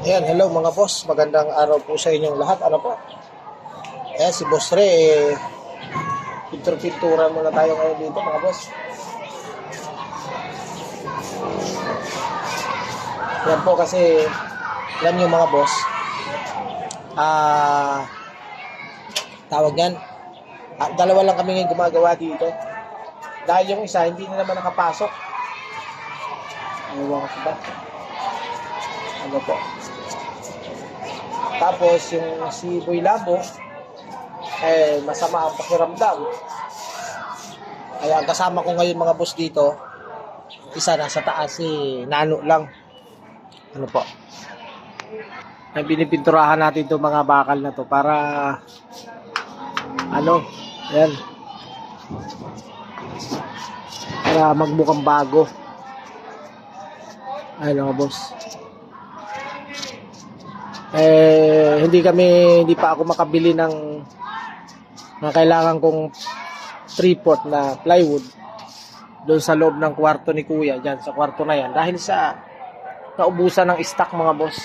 Ayan, hello mga boss. Magandang araw po sa inyong lahat. Ano po? Ayan, si Boss Ray, pintura muna tayo ngayon dito mga boss. Yan po kasi, alam nyo mga boss, ah, tawag yan, dalawa lang kami ngayon gumagawa dito. Dahil yung isa, hindi na naman nakapasok. Ano ko ba? Ano po? Tapos, yung si Boy Labo, masama ang pakiramdam. Kaya ang kasama ko ngayon mga boss dito, isa nasa taas si Nano lang. Ano po? Ay pinipinturahan natin 'tong mga bakal na to para yan. Para magmukhang bago. Ay mga boss. Hindi pa ako makabili ng kailangan kong 3/4 na plywood doon sa loob ng kwarto ni Kuya, diyan sa kwarto na yan, dahil sa naubusan ng stock mga boss.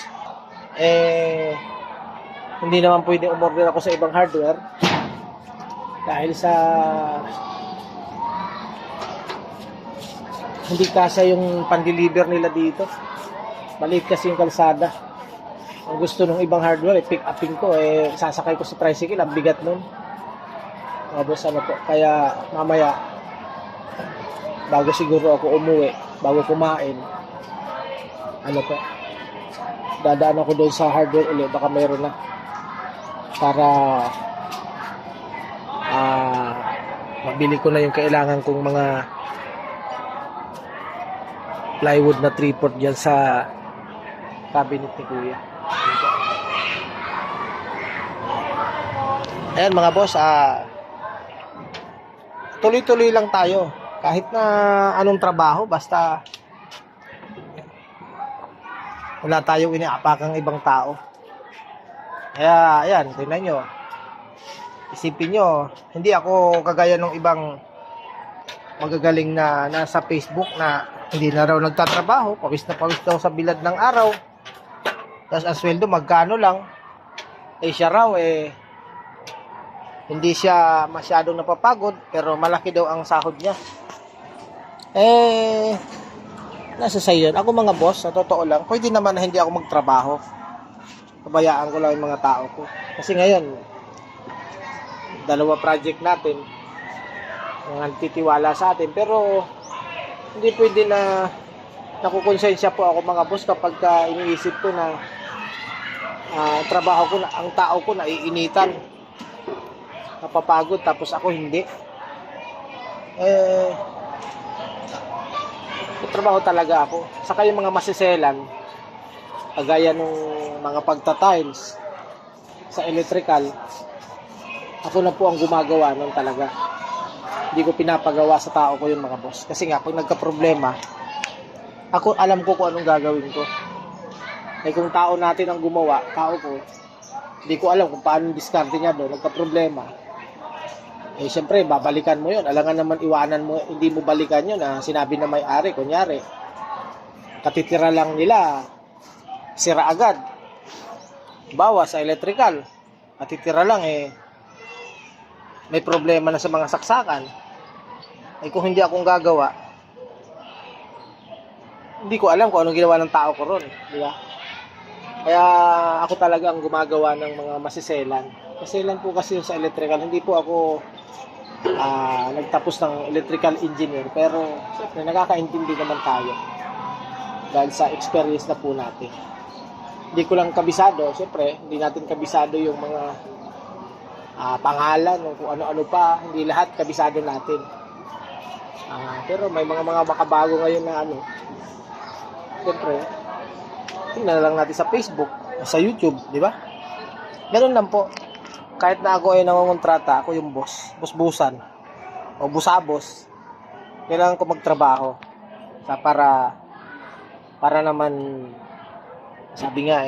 Hindi naman pwede umorder ako sa ibang hardware dahil sa hindi kasya yung pan-deliver nila dito. Maliit kasi yung kalsada. Ang gusto ng ibang hardware, pick upin ko, sasakay ko sa tricycle, ang bigat nun. Mga boss, ano po, kaya mamaya bago siguro ako umuwi, bago kumain, ano po, dadaan ako doon sa hardware ulit, baka mayroon na, para mabili ko na yung kailangan kong mga plywood na 3/4 dyan sa cabinet ni Kuya. Ayan mga boss, tuloy-tuloy lang tayo. Kahit na anong trabaho, basta wala tayong iniapakang ibang tao. Kaya, ayan, tingnan nyo. Isipin nyo, hindi ako kagaya ng ibang magagaling na nasa Facebook na hindi na raw nagtatrabaho, pawis na pawis daw sa bilad ng araw. Tapos ang sweldo, magkano lang. Siya raw, hindi siya masyadong napapagod, pero malaki daw ang sahod niya. Nasa sa'yo yun. Ako mga boss, sa totoo lang, pwede naman na hindi ako magtrabaho. Pabayaan ko lang yung mga tao ko. Kasi ngayon, dalawa project natin, ang titiwala sa atin, pero hindi pwede na nakukonsensya po ako mga boss kapag iniisip ko na trabaho ko na, ang tao ko naiinitan, napapagod, tapos ako hindi. Trabaho talaga ako. Saka yung mga masiselan, kagaya nung mga pagta-tiles sa electrical, ako na po ang gumagawa nun talaga. Hindi ko pinapagawa sa tao ko yung mga boss. Kasi nga, pag nagka-problema, ako alam ko kung anong gagawin ko. Kung tao natin ang gumawa, tao ko, hindi ko alam kung paano diskarte niya doon, nagka-problema. Siyempre, babalikan mo yun. Alangan naman iwanan mo, hindi mo balikan yun. Sinabi na may-ari, kunyari, katitira lang nila, sira agad. Bawa sa electrical, katitira lang, may problema na sa mga saksakan. Kung hindi akong gagawa, hindi ko alam kung anong ginawa ng tao ko ron. Di ba? Kaya ako talaga ang gumagawa ng mga masiselan. Masiselan po kasi sa electrical. Hindi po ako nagtapos ng electrical engineer, pero siyempre nakakaintindi naman tayo dahil sa experience na po natin. Hindi ko lang kabisado, siyempre hindi natin kabisado yung mga pangalan o kung ano-ano pa, hindi lahat kabisado natin. Pero may mga makabago ngayon na siyempre tingnan lang natin sa Facebook, sa YouTube, di ba? Ganun lang po. Kahit na ako ay nangongontrata, ako yung boss, boss-busan, o busabos, kailangan ko magtrabaho para naman, sabi nga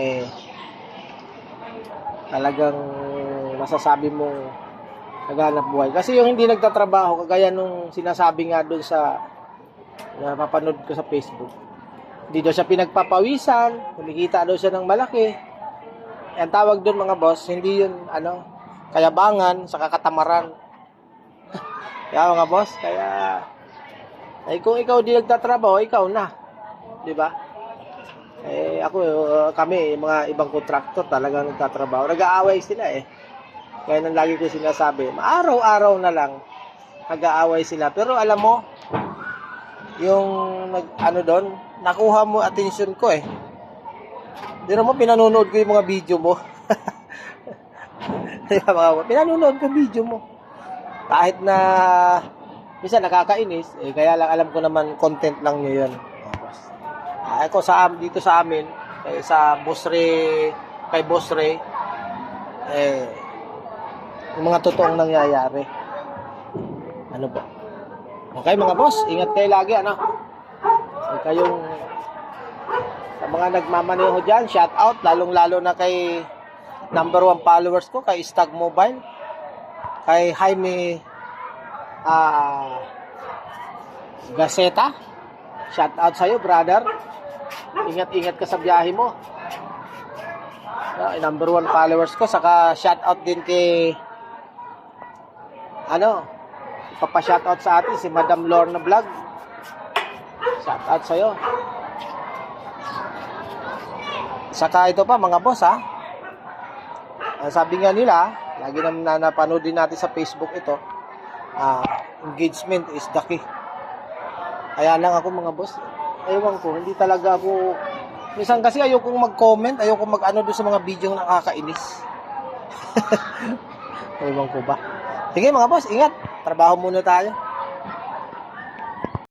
talagang masasabi mong naghanap buhay. Kasi yung hindi nagtatrabaho, kagaya nung sinasabi nga doon sa napapanood ko sa Facebook, Hindi daw siya pinagpapawisan, kumikita daw siya ng malaki. Ang tawag doon mga boss, hindi yun kayabangan sa kakatamaran. Kaya mga boss, kung ikaw di nagtatrabaho, ikaw na. Di ba? Kami, mga ibang kontraktor talagang nagtatrabaho. Nag-aaway sila Kaya nang lagi ko sinasabi, araw-araw na lang, nag-aaway sila. Pero alam mo, yung doon, nakuha mo attention ko Hindi naman pinanonood ko yung mga video mo. Pinanonood ko video mo. Kahit na minsan nakakainis, kaya lang alam ko naman content lang nyo yun. Ako dito sa amin, sa kay Boss Ray, yung mga totoong nangyayari. Ano po? Okay mga boss, ingat kayo lagi, kayong sa mga nagmamaneho dyan, shout out, lalong-lalo na kay number 1 followers ko, kay Stag Mobile, kay Jaime Gaceta, shout out sa'yo, brother. Ingat-ingat ka sa biyahe mo. Number 1 followers ko, saka shout out din kay ipapa-shoutout sa atin si Madam Lorna Vlog. Shoutout sa'yo. Saka ito pa mga boss sabi nga nila, lagi naman napanood din natin sa Facebook ito, engagement is the key. Kaya lang ako mga boss, ewan ko, hindi talaga ako, minsan kasi ayokong mag-comment, ayokong mag-ano doon sa mga video nakakainis. Ewan ko ba. Sige mga boss, ingat. Trabaho muna tayo.